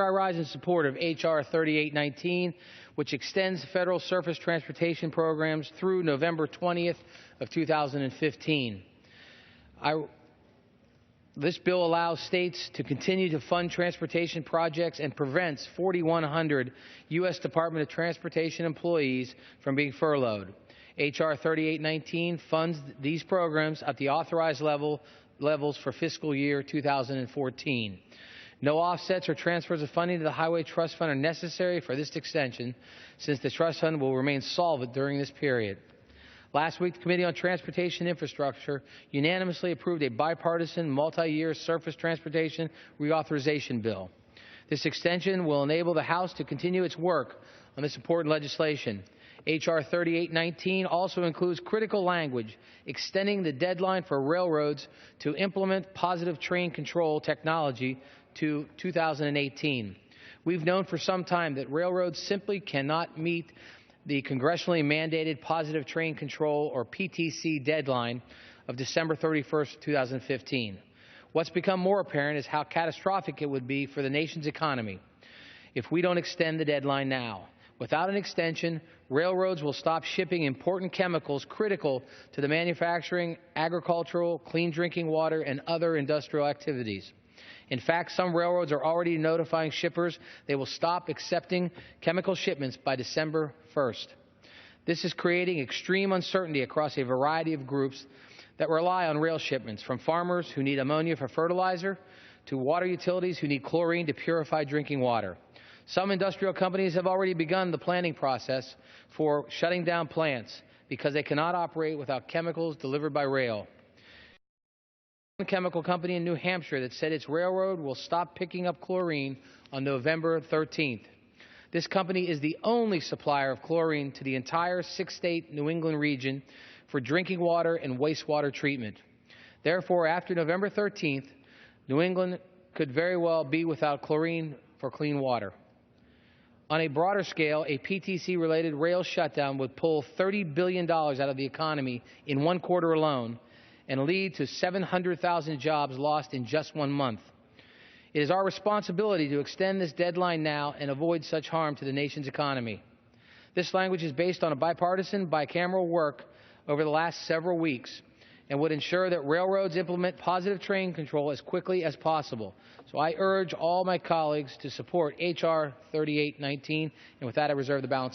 I rise in support of H.R. 3819, which extends federal surface transportation programs through November 20th of 2015. This bill allows states to continue to fund transportation projects and prevents 4,100 U.S. Department of Transportation employees from being furloughed. H.R. 3819 funds these programs at the authorized levels for fiscal year 2014. No offsets or transfers of funding to the Highway Trust Fund are necessary for this extension, since the Trust Fund will remain solvent during this period. Last week, the Committee on Transportation Infrastructure unanimously approved a bipartisan, multi-year surface transportation reauthorization bill. This extension will enable the House to continue its work on this important legislation. H.R. 3819 also includes critical language extending the deadline for railroads to implement positive train control technology to 2018. We've known for some time that railroads simply cannot meet the congressionally mandated positive train control, or PTC, deadline of December 31st, 2015. What's become more apparent is how catastrophic it would be for the nation's economy if we don't extend the deadline now. Without an extension, railroads will stop shipping important chemicals critical to the manufacturing, agricultural, clean drinking water, and other industrial activities. In fact, some railroads are already notifying shippers they will stop accepting chemical shipments by December 1st. This is creating extreme uncertainty across a variety of groups that rely on rail shipments, from farmers who need ammonia for fertilizer to water utilities who need chlorine to purify drinking water. Some industrial companies have already begun the planning process for shutting down plants because they cannot operate without chemicals delivered by rail. One chemical company in New Hampshire that said its railroad will stop picking up chlorine on November 13th. This company is the only supplier of chlorine to the entire six-state New England region for drinking water and wastewater treatment. Therefore, after November 13th, New England could very well be without chlorine for clean water. On a broader scale, a PTC-related rail shutdown would pull $30 billion out of the economy in one quarter alone and lead to 700,000 jobs lost in just 1 month. It is our responsibility to extend this deadline now and avoid such harm to the nation's economy. This language is based on a bipartisan, bicameral work over the last several weeks and would ensure that railroads implement positive train control as quickly as possible. So I urge all my colleagues to support H.R. 3819, and with that I reserve the balance.